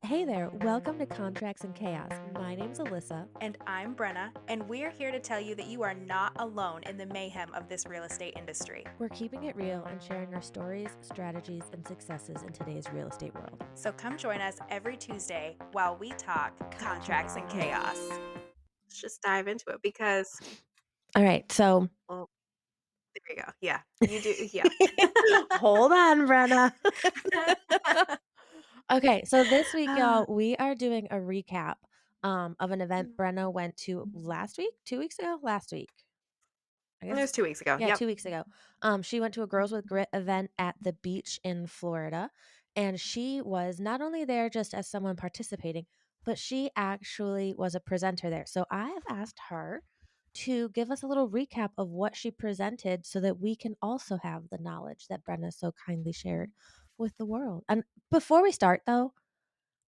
Hey there, welcome to Contracts and Chaos. My name's Alyssa. And I'm Brenna, and we're here to tell you that you are not alone in the mayhem of this real estate industry. We're keeping it real and sharing our stories, strategies, and successes in today's real estate world. So come join us every Tuesday while we talk contracts and chaos. Let's just dive into it because, All right, so well, there you go. Yeah, you do. Yeah. hold on, Brenna. Okay, so this week, Ah, y'all, we are doing a recap of an event it Brenna went to last week, 2 weeks ago, last week. I guess, was 2 weeks ago. yeah, Yep. 2 weeks ago. She went to a Girls with Grit event at the beach in Florida, and she was not only there just as someone participating, but she actually was a presenter there. So I have asked her to give us a little recap of what she presented so that we can also have the knowledge that Brenna so kindly shared with the world. And before we start, though,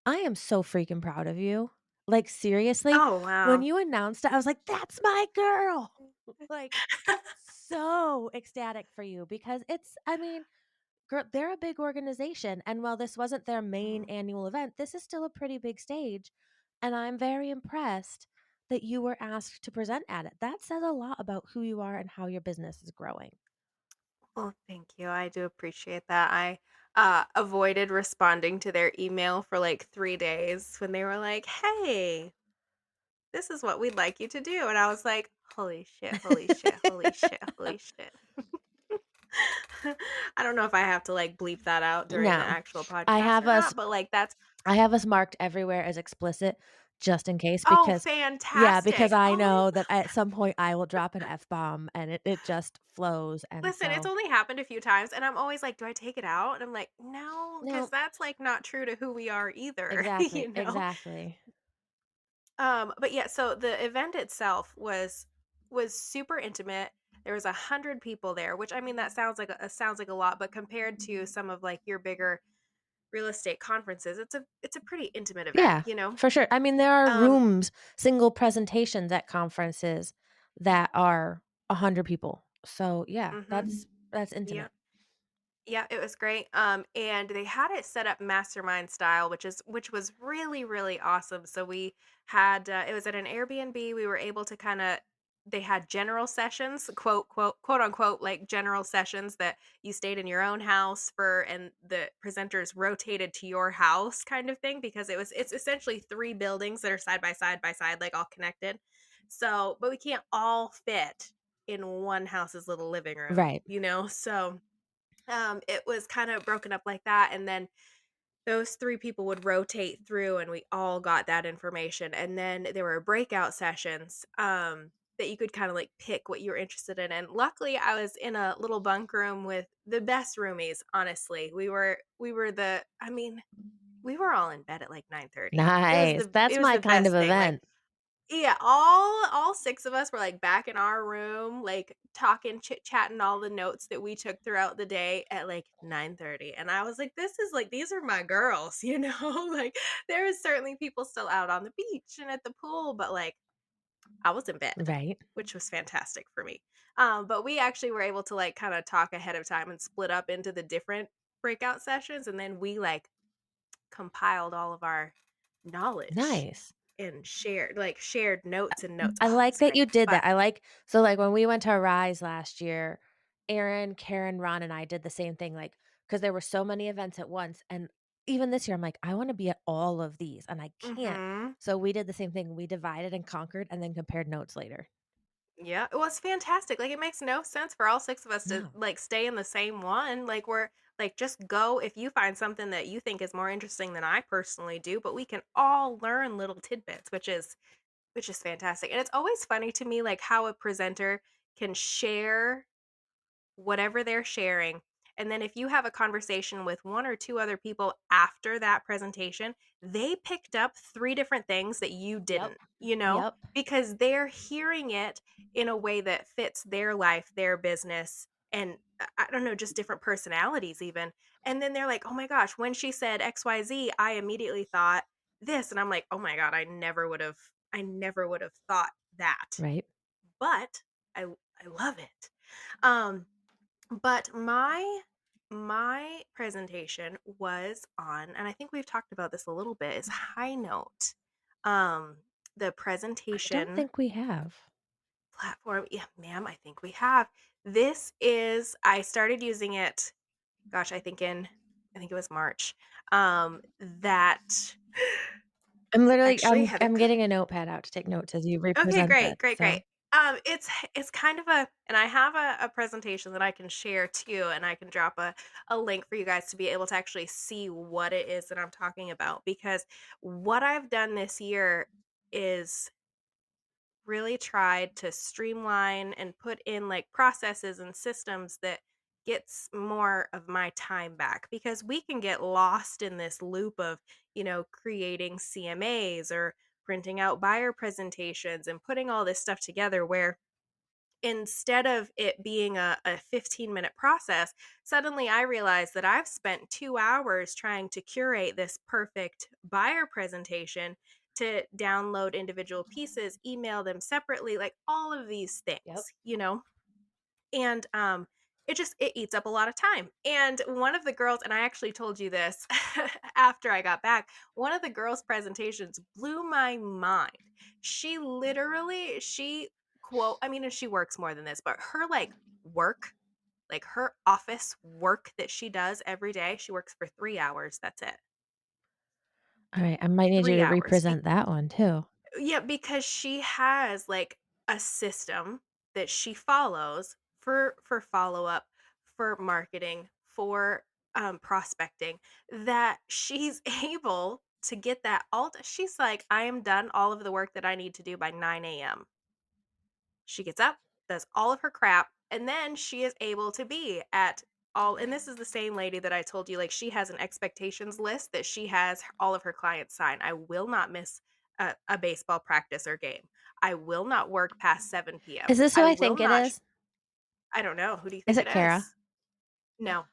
I am so freaking proud of you. Like, seriously, Oh, when wow. you announced it, I was like, that's my girl. Like, so ecstatic for you because I mean, girl, they're a big organization. And while this wasn't their main annual event, this is still a pretty big stage. And I'm very impressed that you were asked to present at it. That says a lot about who you are and how your business is growing. Well, thank you. I do appreciate that. I avoided responding to their email for like 3 days when they were like, hey, this is what we'd like you to do. And I was like, holy shit, holy shit, holy shit, holy shit. I don't know if I have to like bleep that out during the No, actual I podcast have or us not, but like that's I have us marked everywhere as explicit just in case oh, because yeah, because fantastic. I Oh, know that at some point I will drop an F bomb and it just flows. And listen, it's so, only happened a few times and I'm always like, do I take it out? And I'm like, no, because no, that's like not true to who we are either, exactly, you know? exactly. But yeah, so the event itself was super intimate. There was 100 people there, which I mean that sounds like a lot, but compared to some of like your bigger real estate conferences, it's a pretty intimate event, Yeah, you know? for sure. I mean, there are Um, rooms, single presentations at conferences that are 100 people. So, yeah, mhm. that's Yeah. intimate. Yeah, it was great. And they had it set up mastermind style, which was really, really awesome. So we had it was at an Airbnb. We were able to kind of they had general sessions, quote unquote, like general sessions that you stayed in your own house for and the presenters rotated to your house kind of thing because it's essentially three buildings that are by side, like all connected. So, but we can't all fit in one house's little living room, Right. you know? So it was kind of broken up like that, and then those 3 people would rotate through, and we all got that information, and then there were breakout sessions, that you could kinda, like, pick what you were interested in, and luckily, I was in a little bunk room with the best roomies, honestly. We were the I mean, we were all in bed at, like, 9:30. Nice. It That's was my the kind of best thing, like event. yeah, all 6 of us were, like, back in our room, like, talking, chit-chatting all the notes that we took throughout the day at, like, 9:30, and I was like, "This is, like these are my girls," you know? Like, there is certainly people still out on the beach and at the pool, but, like, I was in bed, Right. which was fantastic for me. But we actually were able to, like, kinda talk ahead of time and split up into the different breakout sessions, and then we, like, compiled all of our knowledge Nice. and shared notes and notes. I Oh, it like was that great. you did But that. So, like, when we went to Rise last year, Aaron, Karen, Ron, and I did the same thing, like, because there were so many events at once, and even this year, I'm like, "I wanna be at all of these," and I can't. mhm. So we did the same thing. We divided and conquered and then compared notes later. Yeah, it was fantastic. Like, it makes no sense for all 6 of us to, No. like, stay in the same one. Like, we're like, just go if you find something that you think is more interesting than I personally do, but we can all learn little tidbits, which is fantastic. And it's always funny to me, like, how a presenter can share whatever they're sharing. And then if you have a conversation with one or two other people after that presentation, they picked up three different things that you Yep. didn't, you know, Yep. because they're hearing it in a way that fits their life, their business, and I don't know, just different personalities, even. And then they're like, oh my gosh, when she said XYZ, I immediately thought this. And I'm like, oh my God, I never would have thought that. Right. But I love it. Um, but my my presentation was on, and I think we've talked about this a little bit, is Highnote. Um, the I don't presentation think we have. platform. Yeah, ma'am, I think we have. This is I started using it, gosh, I think it was March. That actually had a I'm getting a notepad out to take notes as you Okay, represent great, this, great, great. so It's kind of and I have a presentation that I can share too, and I can drop a link for you guys to be able to actually see what it is that I'm talking about. Because what I've done this year is really tried to streamline and put in like processes and systems that gets more of my time back, because we can get lost in this loop of, creating CMAs or printing out buyer presentations and putting all this stuff together, where instead of it being a 15-minute process, suddenly I realize that I've spent 2 hours trying to curate this perfect buyer presentation, to download individual pieces, email them separately, like all of these yep. things. And it eats up a lot of time. And one of the girls, and I actually told you this after I got back, one of the girls' presentations blew my mind. She quote, I mean, and she works more than this, but her work, like her office work that she does every day, she works for 3 hours. That's it. Alright, I might need you Three to hours. represent that one too. Yeah, because she has like a system that she follows for follow-up, for marketing, for prospecting, that she's able to get that all she's like, I am done all of the work that I need to do by 9 a.m. She gets up, does all of her crap, and then she is able to be at all. And this is the same lady that I told you, like, she has an expectations list that she has all of her clients sign. I will not miss a baseball practice or game. I will not work past 7 p.m. Is this who I I will think it not. is? I don't know. Who do you Is think it it Kara? is? No.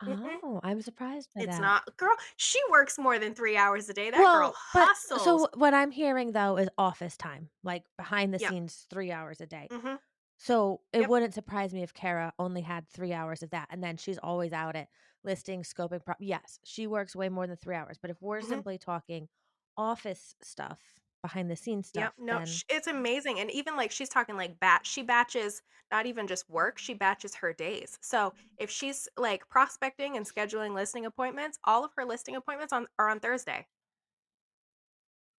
Mm-mm. Oh, I'm surprised by It's that. not. Girl, she works more than 3 hours a day. That girl Well, but hustles. so what I'm hearing though is office time, like behind the Yep. scenes 3 hours a day. Mm-hmm. So, it Yep. wouldn't surprise me if Kara only had 3 hours of that, and then she's always out at listing, scoping, yes, she works way more than 3 hours, but if we're Mm-hmm. simply talking office stuff, behind the scenes Yep, stuff, no, then it's amazing, and even, like, she's talking, like, she batches not even just work, she batches her days. So, if she's, like, prospecting and scheduling listing appointments, all of her listing appointments are on Thursday.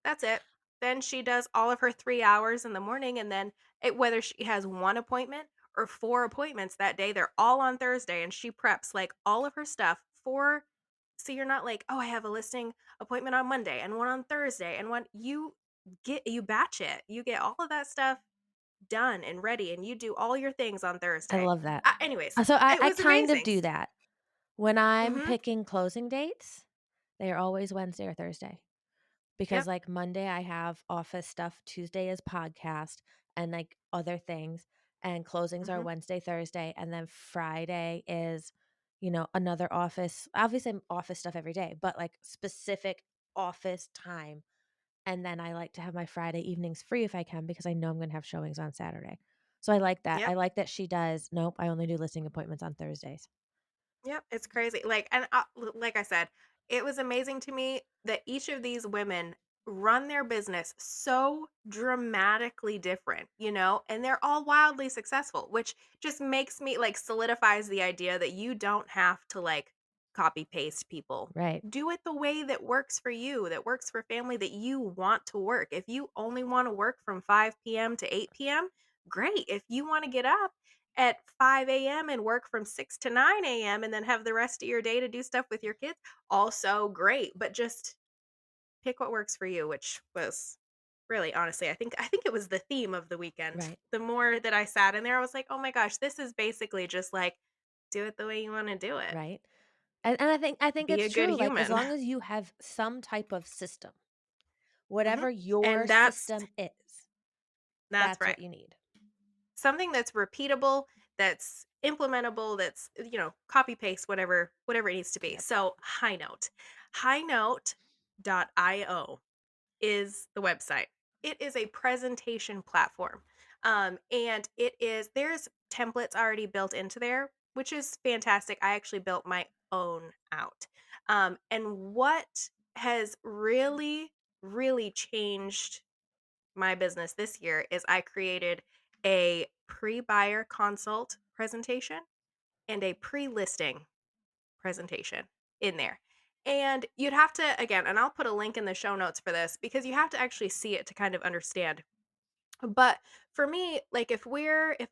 That's it. Then she does all of her 3 hours in the morning, and then whether she has 1 appointment or 4 appointments that day, they're all on Thursday, and she preps, like, all of her stuff for, so you're not like, "Oh, I have a listing appointment on Monday and one on Thursday and one," you batch it. You get all of that stuff done and ready, and you do all your things on I Thursday. love that. Anyways, So it I was kind of amazing. do that. When I'm Mhm. picking closing dates, they are always Wednesday or Thursday. Because, Yep. like, Monday, I have office stuff, Tuesday is podcast and, like, other things, and closings are Mhm. Wednesday, Thursday, and then Friday is, another office obviously, office stuff every day, but, like, specific office time, and then I like to have my Friday evenings free if I can because I know I'm gonna have showings on Saturday. So I like that. I Yep. like that she does, "Nope, I only do listing appointments on Thursdays." Yep, it's crazy. Like, and like I said, it was amazing to me that each of these women run their business so dramatically different, and they're all wildly successful, which just makes me like solidifies the idea that you don't have to like copy paste people. Right, Do it the way that works for you, that works for family that you want to work. If you only want to work from 5 p.m. to 8 p.m., great. If you want to get up at 5 a.m. and work from 6 to 9 a.m. and then have the rest of your day to do stuff with your kids, also great. But just pick what works for you, which was really honestly, I think it was the theme of the weekend. right, The more that I sat in there, I was like, "Oh my gosh, this is basically just like do it the way you want to do it. right. And I think Be a it's good true, like, as human." long as you have some type of system, Mhm. whatever your And system is, that's that's right. what you need. Something that's repeatable, that's implementable, that's, copy paste, whatever it needs to be. Yep. So, Highnote.io is the website. It is a presentation platform. And there's templates already built into there, which is fantastic. I actually built my own out. And what has really, really changed my business this year is I created a pre-buyer consult presentation and a pre-listing presentation in there. And you'd have to, again, and I'll put a link in the show notes for this because you have to actually see it to kind of understand. But for me, like if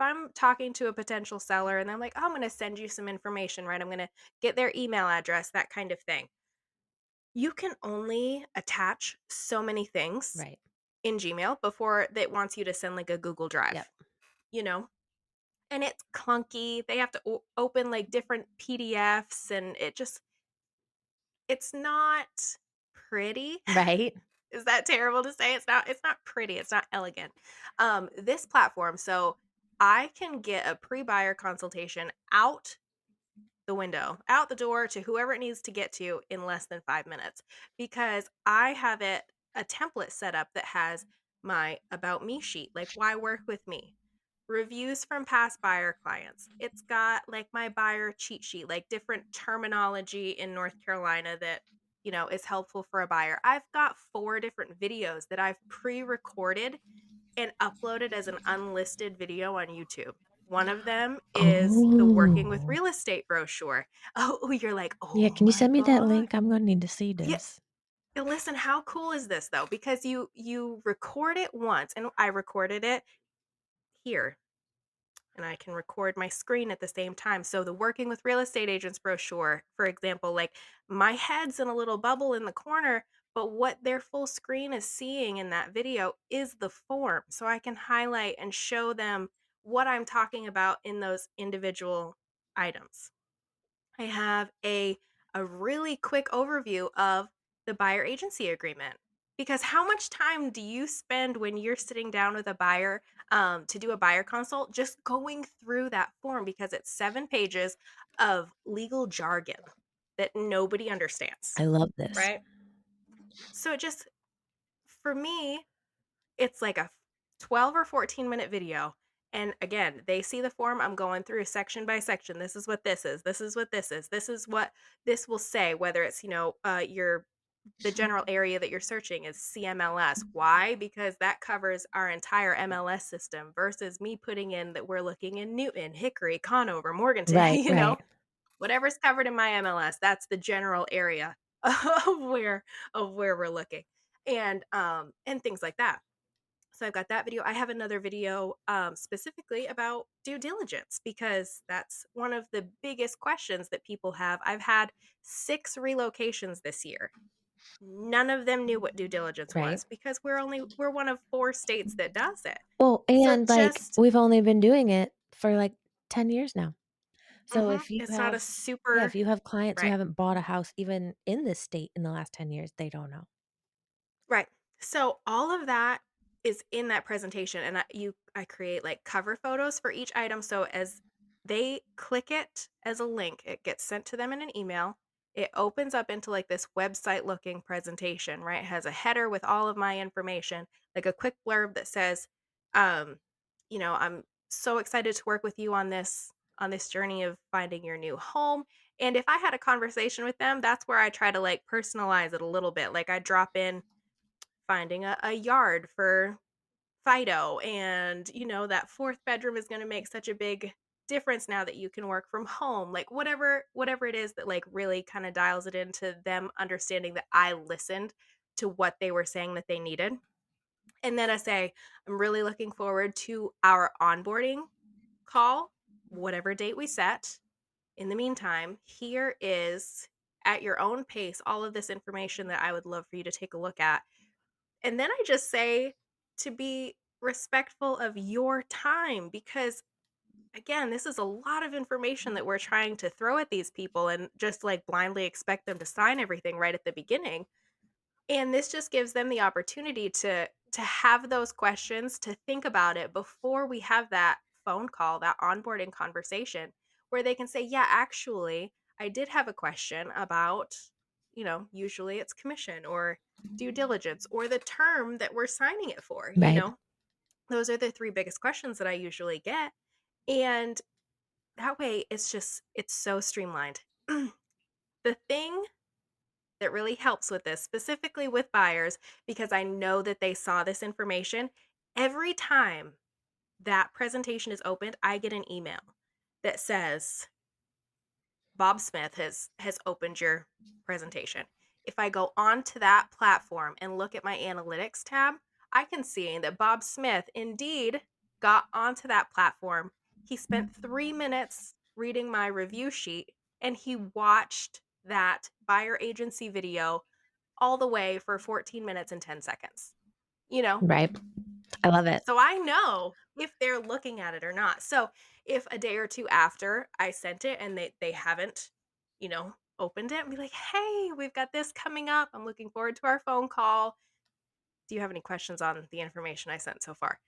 I'm talking to a potential seller and I'm like, oh, I'm going to send you some information, right? I'm going to get their email address, that kind of thing. You can only attach so many things Right. in Gmail before it wants you to send like a Google Yep. Drive, you know? And it's clunky. They have to open like different PDFs and it's not pretty. Right. Is that terrible to say? It's not pretty. It's not elegant. This platform, so I can get a pre-buyer consultation out the window, out the door to whoever it needs to get to in less than 5 minutes because I have it a template set up that has my about me sheet, like why work with me, reviews from past buyer clients. It's got like my buyer cheat sheet, like different terminology in North Carolina that, is helpful for a buyer. I've got 4 different videos that I've pre-recorded and uploaded as an unlisted video on YouTube. One of them is the working with Oh. real estate brochure. Oh, you're like, Yeah, "Oh can you my send me that god." link? I'm gonna need to see Yeah, this. listen, how cool is this though? Because you record it once and I recorded it here and I can record my screen at the same time. So the working with real estate agents brochure, for example, like my head's in a little bubble in the corner, but what their full screen is seeing in that video is the form. So I can highlight and show them what I'm talking about in those individual items. I have a really quick overview of the buyer agency agreement. Because how much time do you spend when you're sitting down with a buyer to do a buyer consult just going through that form because it's 7 pages of legal jargon that nobody understands, I love this. right? So it just, for me, it's like a 12 or 14-minute video. And again, they see the form I'm going through section by section. This is what this is. This is what this is. This is what this will say, whether it's, your the general area that you're searching is CMLS. Why? Because that covers our entire MLS system versus me putting in that we're looking in Newton, Hickory, Conover, Morganton, Right, right. whatever's covered in my MLS, that's the general area of where we're looking. And things like that. So I've got that video. I have another video specifically about due diligence because that's one of the biggest questions that people have. I've had 6 relocations this year. None of them knew what due diligence Right. was because we're one of 4 states that does it. Well, So and, like, just we've only been doing it for, like, 10 years now. So if you it's not a have yeah, if super you have clients who right. haven't bought a house even in this state in the last 10 years, they don't know. Right. So all of that is in that presentation and I create like cover photos for each item so as they click it as a link, it gets sent to them in an email. It opens up into like this website looking presentation, right? It has a header with all of my information, like a quick blurb that says um I'm so excited to work with you on this journey of finding your new home. And if I had a conversation with them, that's where I try to like personalize it a little bit. Like I drop in finding a yard for Fido and that fourth bedroom is going to make such a big difference now that you can work from home, like whatever it is that like really kind of dials it into them understanding that I listened to what they were saying that they needed. And then I say I'm really looking forward to our onboarding call, whatever date we set. In the meantime, here is at your own pace all of this information that I would love for you to take a look at. And then I just say to be respectful of your time because, again, this is a lot of information that we're trying to throw at these people and just like blindly expect them to sign everything right at the beginning. And this just gives them the opportunity to have those questions, to think about it before we have that phone call, that onboarding conversation where they can say, "Yeah, actually, I did have a question about, usually it's commission or due diligence or the term that we're signing it for." Right. Those are the 3 biggest questions that I usually get. And that way it's so streamlined. The thing that really helps with this, specifically with buyers, because I know that they saw this information, every time that presentation is opened, I get an email that says, Bob Smith has opened your presentation. If I go onto that platform and look at my analytics tab, I can see that Bob Smith indeed got onto that platform. He spent 3 minutes reading my review sheet and he watched that buyer agency video all the way for 14 minutes and 10 seconds. You know, Right. I love it. so I know if they're looking at it or not. So if a day or two after I sent it and they haven't, opened it and be like, "Hey, we've got this coming up. I'm looking forward to our phone call. Do you have any questions on the information I sent so far?"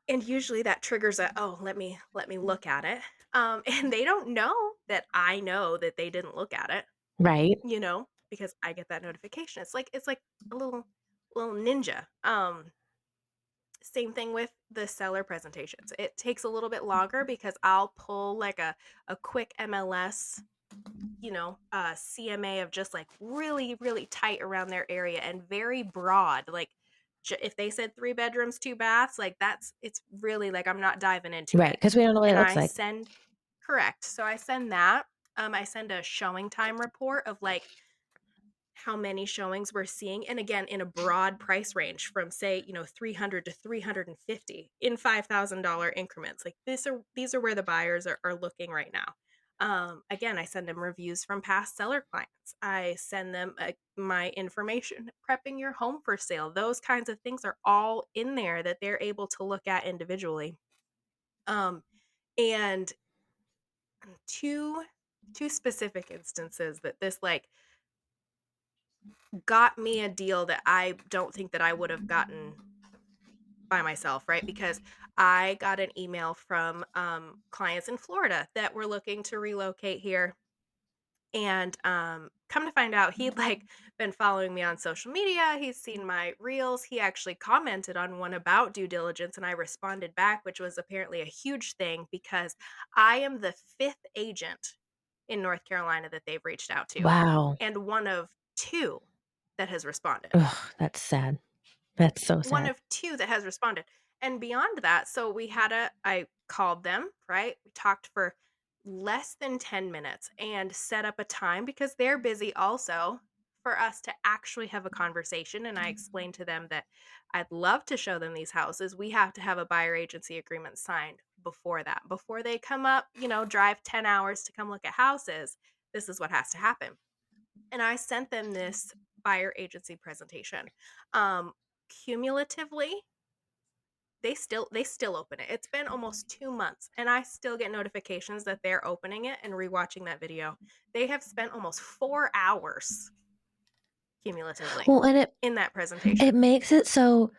And usually that triggers a, "Oh, let me look at it." And they don't know that I know that they didn't look at it, Right. because I get that notification. It's like a little ninja. Same thing with the seller presentations. It takes a little bit longer because I'll pull like a quick MLS, CMA of just like really, really tight around their area and very broad. Like if they said 3 bedrooms, 2 baths, like it's really like I'm not diving into Right. it. Because we don't know what it And looks I like. send, correct. So I send that. I send a showing time report of like how many showings we're seeing, and again in a broad price range from, say, 300 to 350 in $5,000 increments. Like these are where the buyers are looking right now. Again, I send them reviews from past seller clients. I send them my information prepping your home for sale. Those kinds of things are all in there that they're able to look at individually. And two specific instances that this like got me a deal that I don't think that I would have gotten by myself, right? Because I got an email from clients in Florida that were looking to relocate here. And come to find out, he'd like been following me on social media. He's seen my reels. He actually commented on one about due diligence, and I responded back, which was apparently a huge thing because I am the fifth agent in North Carolina that they've reached out to, Wow. and one of two that has responded. Ugh, that's sad. That's so One sad. of two that has responded. And beyond that, so I called them, right? We talked for less than 10 minutes and set up a time because they're busy also for us to actually have a conversation. And I explained to them that I'd love to show them these houses. We have to have a buyer agency agreement signed before that. Before they come up, drive 10 hours to come look at houses, this is what has to happen. And I sent them this buyer agency presentation. Um, Cumulatively, they still open it. It's been almost 2 months, and I still get notifications that they're opening it and rewatching that video. They have spent almost 4 hours cumulatively Well, and in that it presentation. makes it so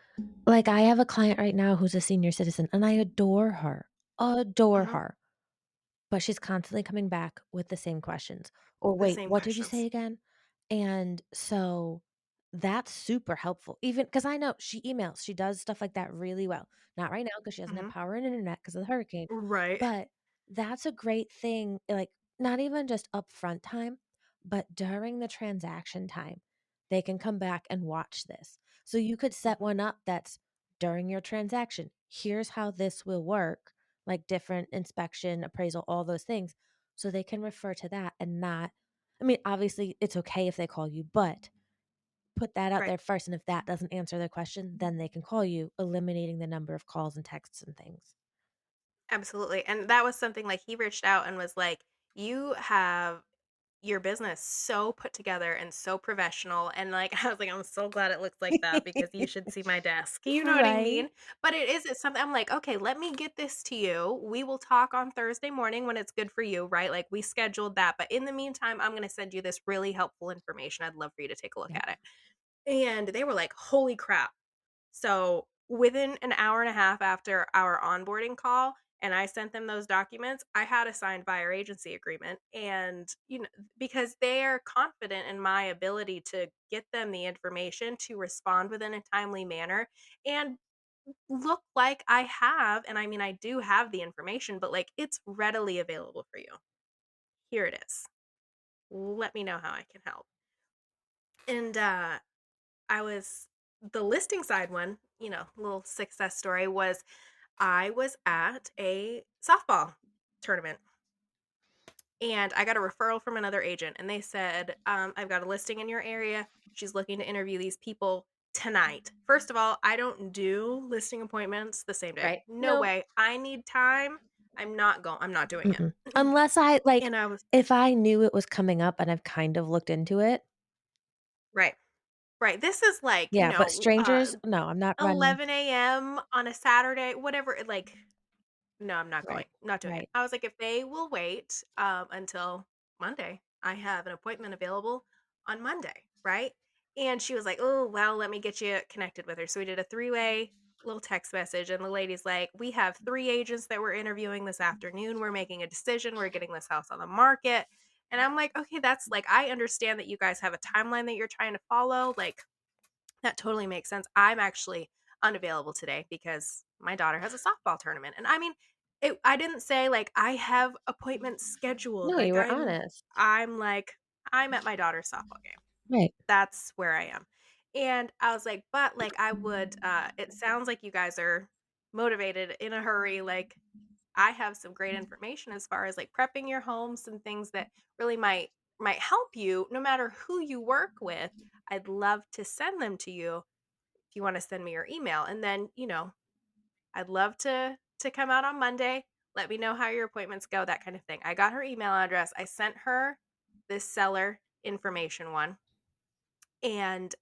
like I have a client right now who's a senior citizen and I adore her. Adore Hmm. her. But she's constantly coming back with the same questions. Or The wait, same what did you questions. say again? And so that's super helpful. Even because I know she emails, she does stuff like that really well. Not right now because she doesn't have Hmm. power and internet because of the hurricane. Right. But that's a great thing. Like, not even just upfront time, but during the transaction time, they can come back and watch this. So you could set Hmm. one up that's during your transaction. Here's how this will work, like different inspection, appraisal, all those things. So they can refer to that and not, I mean, obviously it's okay if they call you, but put that out Right. there first. And if that doesn't answer their question, then they can call you, eliminating the number of calls and texts and things. Absolutely. And that was something like he reached out and was like, "You have your business so put together and so professional," and like I was like, "I'm so glad it looks like that because you should see my desk." You know what I Right? mean? But it's something I'm like, "Okay, let me get this to you. We will talk on Thursday morning when it's good for you," right? Like we scheduled that, but in the meantime, I'm going to send you this really helpful information. I'd love for you to take a look Yep. at it. And they were like, "Holy crap." So within an hour and a half after our onboarding call, and I sent them those documents, I had a signed buyer agency agreement. And, because they are confident in my ability to get them the information to respond within a timely manner and look like I have, and I mean, I do have the information, but, like, it's readily available for you. Here it is. Let me know how I can help." And, I was the listing side one, little success story was I was at a softball tournament and I got a referral from another agent and they said, I've got a listing in your area. She's looking to interview these people tonight. First of all, I don't do listing appointments the same day. Right. No No. way. I need time. I'm not doing Mm-mm. it. Unless I like, And I was if I knew it was coming up and I've kind of looked into it. right. Right. This is like, Yeah, but strangers, no, I'm not running. 11 a.m. on a Saturday, whatever. Like, no, I'm not going. Right. Not doing it. Right. I was like, if they will wait until Monday, I have an appointment available on Monday, right? And she was like, oh, well, let me get you connected with her. So we did a three-way little text message. And the lady's like, we have three agents that we're interviewing this afternoon. We're making a decision. We're getting this house on the market. And I'm like, okay, that's like, I understand that you guys have a timeline that you're trying to follow. Like, that totally makes sense. I'm actually unavailable today because my daughter has a softball tournament. And I mean, I didn't say like I have appointments scheduled. No, Like you were honest. I'm like I'm at my daughter's softball game. Right. That's where I am. And I was like, but like I would it sounds like you guys are motivated in a hurry. Like I have some great information as far as like prepping your home, some things that really might help you no matter who you work with. I'd love to send them to you if you want to send me your email. And then, I'd love to come out on Monday. Let me know how your appointments go, that kind of thing. I got her email address. I sent her this seller information one. And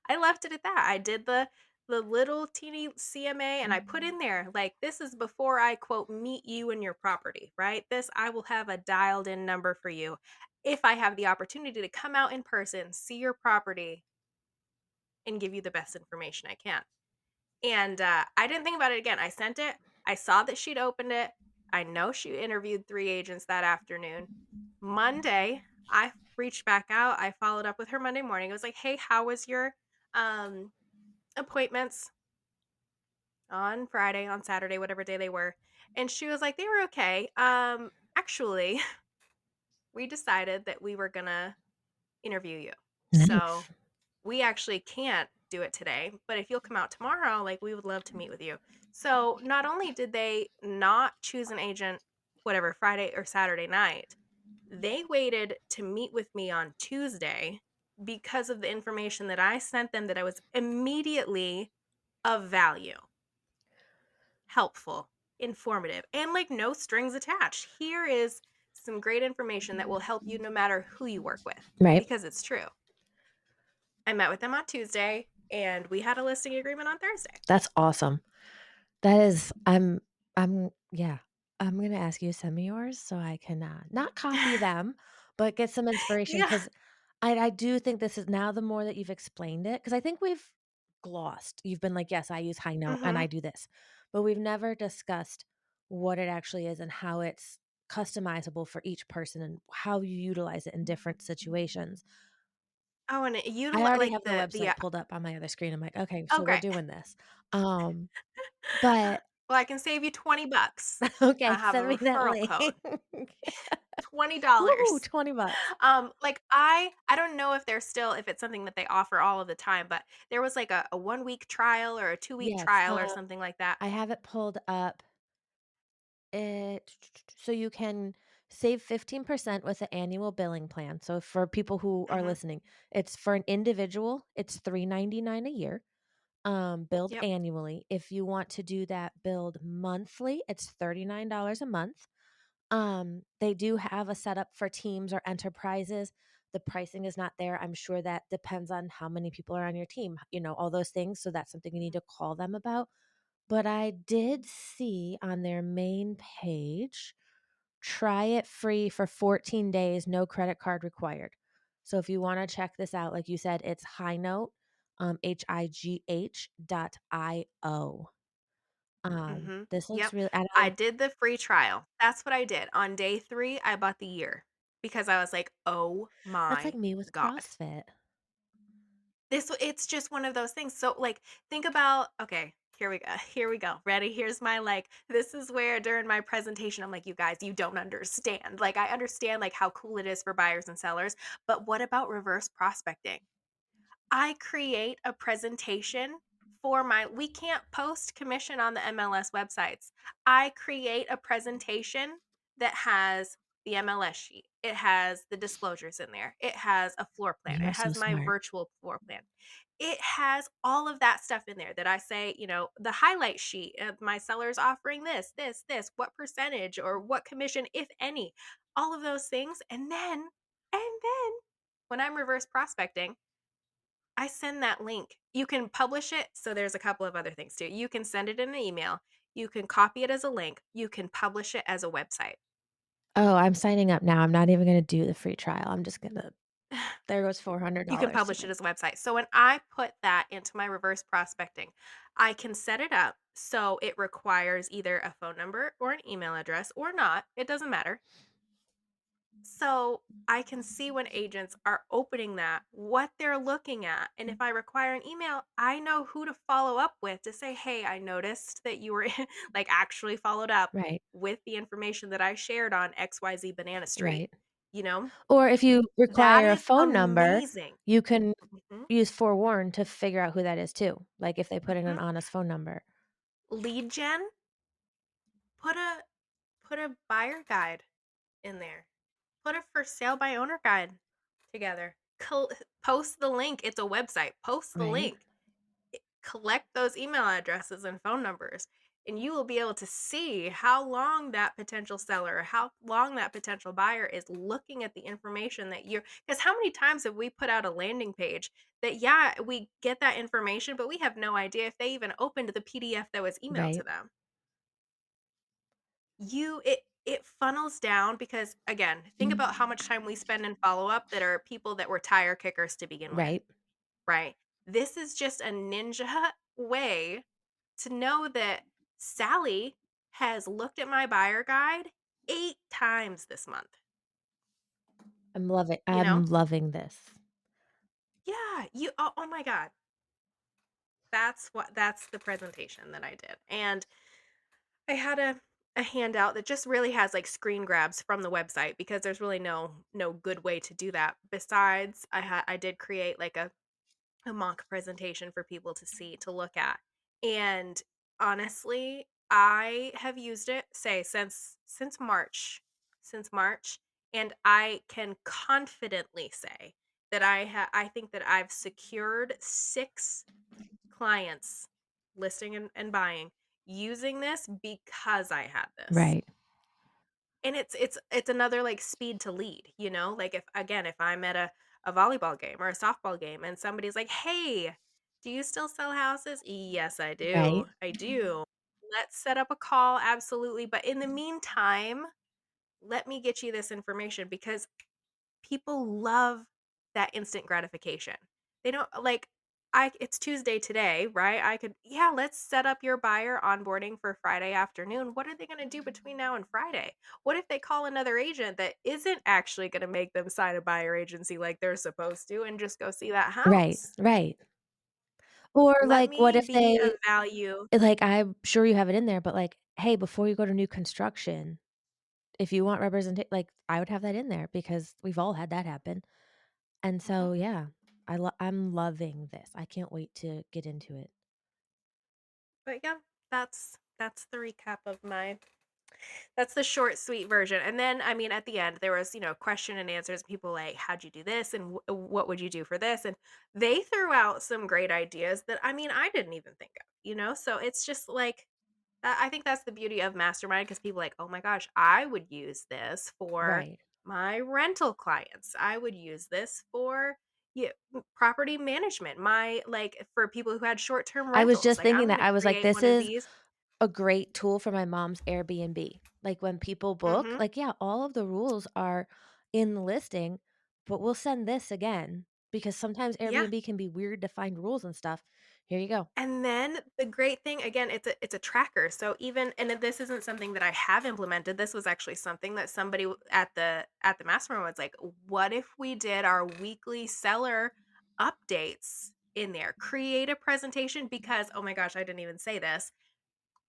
I left it at that. I did the little teeny CMA and I put in there like this is before I quote meet you and your property, right? This I will have a dialed in number for you if I have the opportunity to come out in person, see your property and give you the best information I can. And I didn't think about it again. I sent it. I saw that she'd opened it. I know she interviewed three agents that afternoon. Monday, I reached back out. I followed up with her Monday morning. I was like, "Hey, how was your um, appointments on Friday, on Saturday, whatever day they were?" And she was like, "They were okay. Actually, we decided that we were gonna interview you. So Nice. we actually can't do it today, but if you'll come out tomorrow, like we would love to meet with you." So not only did they not choose an agent, whatever, Friday or Saturday night, they waited to meet with me on Tuesday because of the information that I sent them that I was immediately of value, helpful, informative, and like no strings attached. Here is some great information that will help you no matter who you work with Right. because it's true. I met with them on Tuesday and we had a listing agreement on Thursday. That's awesome. That is I'm yeah. I'm gonna ask you to send me yours so I can, not copy them, but get some inspiration Yeah. because I do think this is now the more that you've explained it, because I think we've glossed. You've been like, "Yes, I use Highnote and I Mhm. do this," but we've never discussed what it actually is and how it's customizable for each person and how you utilize it in different situations. Oh, and I already like have the website pulled up on my other screen. I'm like, "Okay, oh, so we're great. doing this." Um, but Well, I can save you $20. I okay, have a send me that referral link. code. Woohoo, $20. 20 bucks. Like, I don't know if they're still if it's something that they offer all of the time, but there was, like, a one-week trial or a two-week Yes, trial or something like that. I have it pulled up. It so you can save 15% with the annual billing plan. So for people who are Mhm. listening, it's for an individual, it's $3.99 a year, billed Yep. annually. If you want to do that billed monthly, it's $39 a month. They do have a setup for teams or enterprises. The pricing is not there. I'm sure that depends on how many people are on your team, all those things. So that's something you need to call them about. But I did see on their main page, try it free for 14 days, no credit card required. So if you want to check this out, like you said, it's Highnote, HIGH.io. Mhm. This looks Yep. really, and I did the free trial. That's what I did. On day 3, I bought the year because I was like, "Oh that's like my me with god." CrossFit. It's just one of those things. So, like, think about, okay, here we go. Here we go. Ready? Here's my, like, this is where during my presentation I'm like, "You guys, you don't understand." Like, I understand, like, how cool it is for buyers and sellers, but what about reverse prospecting? I create a presentation for my we can't post commission on the MLS websites. I create a presentation that has the MLS sheet. It has the disclosures in there. It has a floor plan. You It are so has my smart. virtual floor plan. It has all of that stuff in there that I say, the highlight sheet of my sellers offering this, what percentage or what commission, if any, all of those things. And then when I'm reverse prospecting, I send that link. You can publish it, so there's a couple of other things too. You can send it in an email, you can copy it as a link, you can publish it as a website. Oh, I'm signing up now. I'm not even gonna do the free trial. I'm just gonna there goes You can $400 to publish it me. as a website. So when I put that into my reverse prospecting, I can set it up so it requires either a phone number or an email address or not. It doesn't matter. So I can see when agents are opening that, what they're looking at. And if I require an email, I know who to follow up with to say, hey, I noticed that you were like actually followed up Right, with the information that I shared on XYZ Banana Street. right. You know, Or if you that require a is phone number, amazing. you can Mhm, use FOREWARN to figure out who that is too, like, if they put in an mhm. honest phone number. Lead gen, put a buyer guide in there. Put a for sale by owner guide together. Post the link. It's a website. Post the Right, link. Collect those email addresses and phone numbers, and you will be able to see how long that potential seller, how long that potential buyer is looking at the information that you're, because how many times have we put out a landing page that, yeah, we get that information, but we have no idea if they even opened the PDF that was emailed to right, them. It funnels down because, again, think about how much time we spend in follow up that are people that were tire kickers to begin with, right. right? This is just a ninja way to know that Sally has looked at my buyer guide 8 times this month, you I'm know? loving this. Yeah, oh my god. That's the presentation that I did. And I had a handout that just really has like screen grabs from the website because there's really no good way to do that. Besides, I did create like a mock presentation for people to see, to look at. And honestly, I have used it, say, since March, since March, and I can confidently say that I think that I've secured 6 clients listing and buying using this because I had this. Right, And it's another, like, speed to lead, you know? Like, if I'm at a volleyball game or a softball game and somebody's like, "Hey, do you still sell houses?" "Yes, I right. do. I do. Let's set up a call, absolutely, but in the meantime, let me get you this information," because people love that instant gratification. They don't like I it's Tuesday today, right? I could, yeah, let's set up your buyer onboarding for Friday afternoon. What are they going to do between now and Friday? What if they call another agent that isn't actually going to make them sign a buyer agency like they're supposed to and just go see that Right, house? right. Or, Let like, what me if be they of value. like, I'm sure you have it in there, but, like, "Hey, before you go to new construction, if you want like, I would have that in there because we've all had that happen. And Mhm. so, yeah, I'm loving this. I can't wait to get into it. But yeah, that's the recap of my That's the short, sweet version. And then, I mean, at the end, there was, question and answers. People like, how'd you do this? And what would you do for this? And they threw out some great ideas that, I mean, I didn't even think of. So it's just like, I think that's the beauty of Mastermind because people are like, oh my gosh, I would use this for Right. my rental clients. I would use this for, yeah, property management. Like, for people who had short term I was rentals. just Like, I'm thinking going that. to I was like, create this one of is these. a great tool for my mom's Airbnb. Like, when people book, Hmm. like, yeah, all of the rules are in the listing, but we'll send this again because sometimes Yeah. Airbnb can be weird to find rules and stuff. Here you go. And then the great thing, again, it's a tracker. So even, and this isn't something that I have implemented. This was actually something that somebody at the mastermind was like, "What if we did our weekly seller updates in there. Create a presentation because, oh my gosh, I didn't even say this.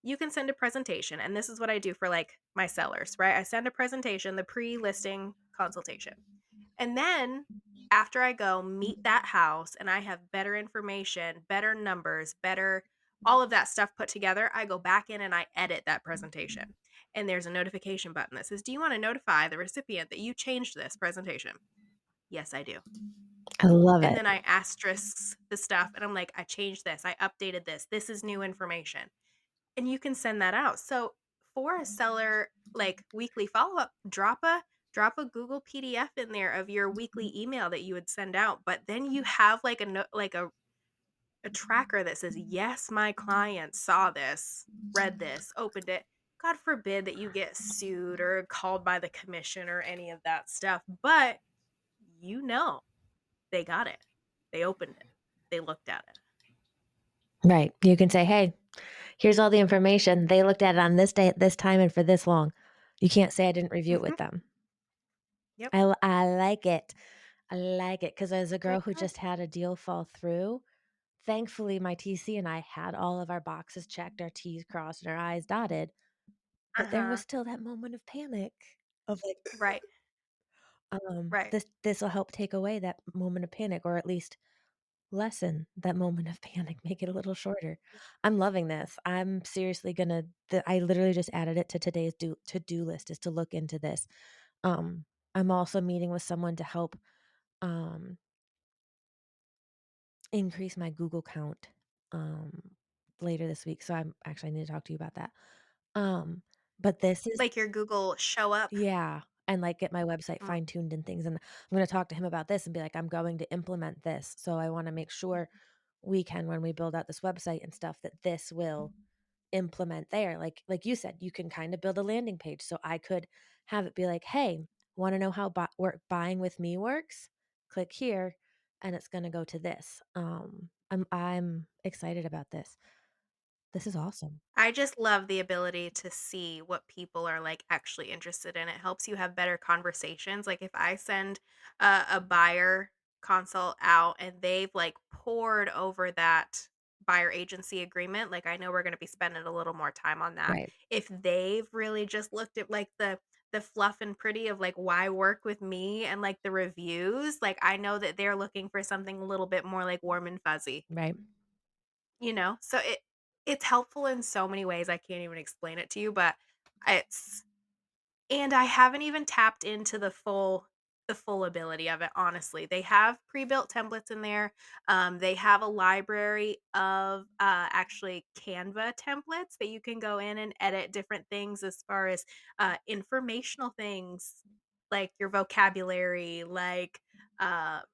You can send a presentation, and this is what I do for like my sellers, right? I send a presentation, the pre listing consultation. And then after I go meet that house and I have better information, better numbers, better all of that stuff put together, I go back in and I edit that presentation. And there's a notification button that says, "Do you want to notify the recipient that you changed this presentation?" Yes, I do. I love And it. then I asterisk the stuff and I'm like, "I changed this. I updated this. This is new information." And you can send that out. So for a seller like weekly follow-up, drop a Google PDF in there of your weekly email that you would send out, but then you have like a tracker that says, "Yes, my client saw this, read this, opened it." God forbid that you get sued or called by the commission or any of that stuff, but you know they got it. They opened it. They looked at it. Right. You can say, "Hey, here's all the information. They looked at it on this day at this time and for this long." You can't say I didn't review it Mhm. with them. Yep. I like it. I like it because as a girl It who does. just had a deal fall through, thankfully, my TC and I had all of our boxes checked, our T's crossed, and our I's dotted, but there was Uh-huh. still that moment of panic of like, Right. Right. this will help take away that moment of panic or at least lessen that moment of panic, make it a little shorter. I'm loving this. I'm seriously gonna I literally just added it to today's to-do list is to look into this. Um, I'm also meeting with someone to help, um, increase my Google count, um, later this week, so I need to talk to you about that. Um, but this is Like your Google show up. yeah, and, like, get my website Mm. fine-tuned and things, and I'm gonna talk to him about this and be like, "I'm going to implement this, so I wanna make sure we can, when we build out this website and stuff, that this will implement there." Like you said, you can kinda build a landing page, so I could have it be like, "Hey, wanna know how buying with me works? Click here, and it's gonna go to this." I'm excited about this. This is awesome. I just love the ability to see what people are like actually interested in. It helps you have better conversations. Like if I send a buyer consult out and they've like poured over that buyer agency agreement, like I know we're going to be spending a little more time on that. Right, If they've really just looked at like the fluff and pretty of like why work with me and like the reviews, like I know that they're looking for something a little bit more like warm and fuzzy. right. So it's helpful in so many ways, I can't even explain it to you, but it's and I haven't even tapped into the full ability of it, honestly. They have pre-built templates in there. They have a library of, actually Canva templates that you can go in and edit different things as far as, informational things, like your vocabulary, like,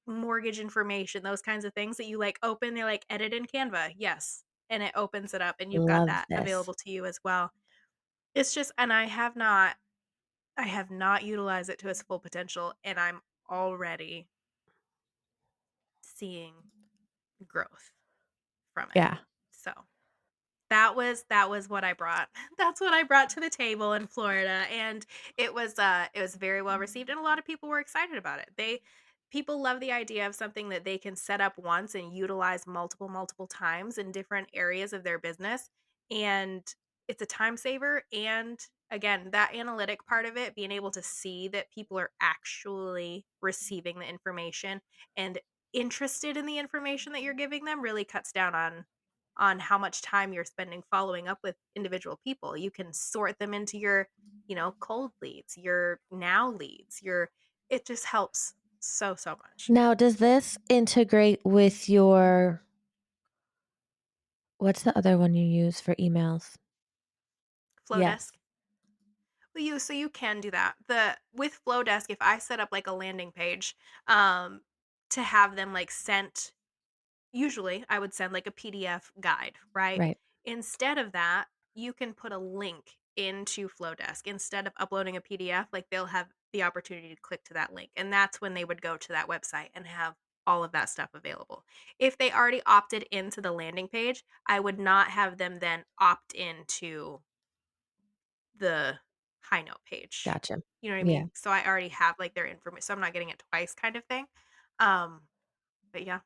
mortgage information, those kinds of things that you, like, open, they're like, "Edit in Canva." Yes, and it opens it up, and you've got Love that this. available to you as well. It's just and I have not utilized it to its full potential, and I'm already seeing growth from it. Yeah, So, that was what I brought. That's what I brought to the table in Florida, and it was very well received, and a lot of people were excited about it. People love the idea of something that they can set up once and utilize multiple, multiple times in different areas of their business, and it's a time saver, and again, that analytic part of it, being able to see that people are actually receiving the information and interested in the information that you're giving them really cuts down on how much time you're spending following up with individual people. You can sort them into your, cold leads, your now leads, your it just helps so, so much. now, does this integrate with your what's the other one you use for emails? Yes, Flowdesk. So you can do that. The with Flowdesk, if I set up like a landing page, um, to have them like sent usually, I would send, like, a PDF guide, right? right. Instead of that, you can put a link into Flowdesk. Instead of uploading a PDF, like, they'll have the opportunity to click to that link, and that's when they would go to that website and have all of that stuff available. If they already opted into the landing page, I would not have them then opt into the Highnote page. Gotcha. You know what I Yeah. mean? So I already have, like, their information, so I'm not getting it twice kind of thing. Um, but yeah.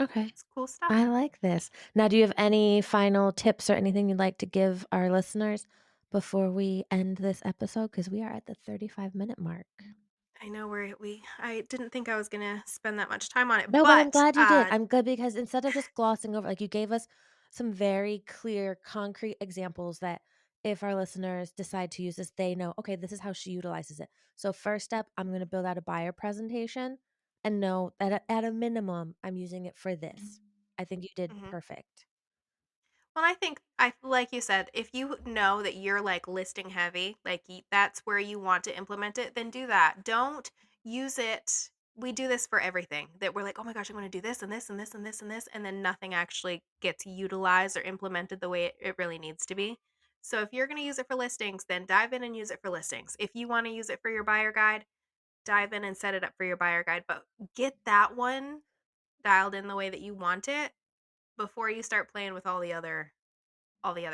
Okay. It's cool stuff. I like this. Now, do you have any final tips or anything you'd like to give our listeners before we end this episode? Because we are at the 35-minute mark. I know I didn't think I was gonna spend that much time on it, No, but I'm but glad you did. I'm good because instead of just glossing over, like you gave us some very clear, concrete examples that if our listeners decide to use this, they know, okay, this is how she utilizes it. So, first step, I'm going to build out a buyer presentation and know that at a minimum, I'm using it for this. I think you did Mhm. perfect. Well, I think I like you said, if you know that you're like listing heavy, like that's where you want to implement it, then do that. Don't use it. We do this for everything that we're like, oh my gosh, I'm going to do this and this and this and this and this, and then nothing actually gets utilized or implemented the way it really needs to be. So if you're going to use it for listings, then dive in and use it for listings. If you want to use it for your buyer guide, dive in and set it up for your buyer guide, but get that one dialed in the way that you want it before you start playing with all the other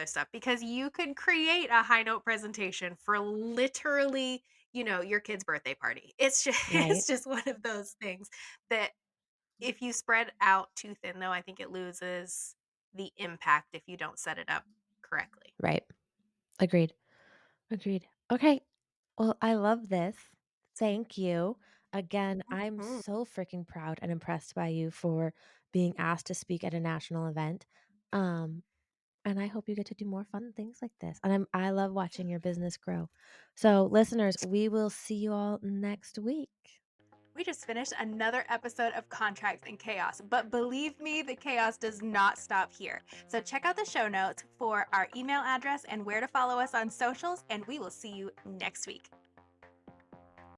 stuff, because you could create a high note presentation for literally, your kid's birthday party. It's just Right. it's just one of those things that if you spread out too thin, though, I think it loses the impact if you don't set it up correctly. Right. Agreed. Agreed. Okay. Well, I love this. Thank you. Again, I'm Mhm. so freaking proud and impressed by you for being asked to speak at a national event. Um, and I hope you get to do more fun things like this. And I love watching your business grow. So, listeners, we will see you all next week. We just finished another episode of Contracts and Chaos, but believe me, the chaos does not stop here. So check out the show notes for our email address and where to follow us on socials, and we will see you next week.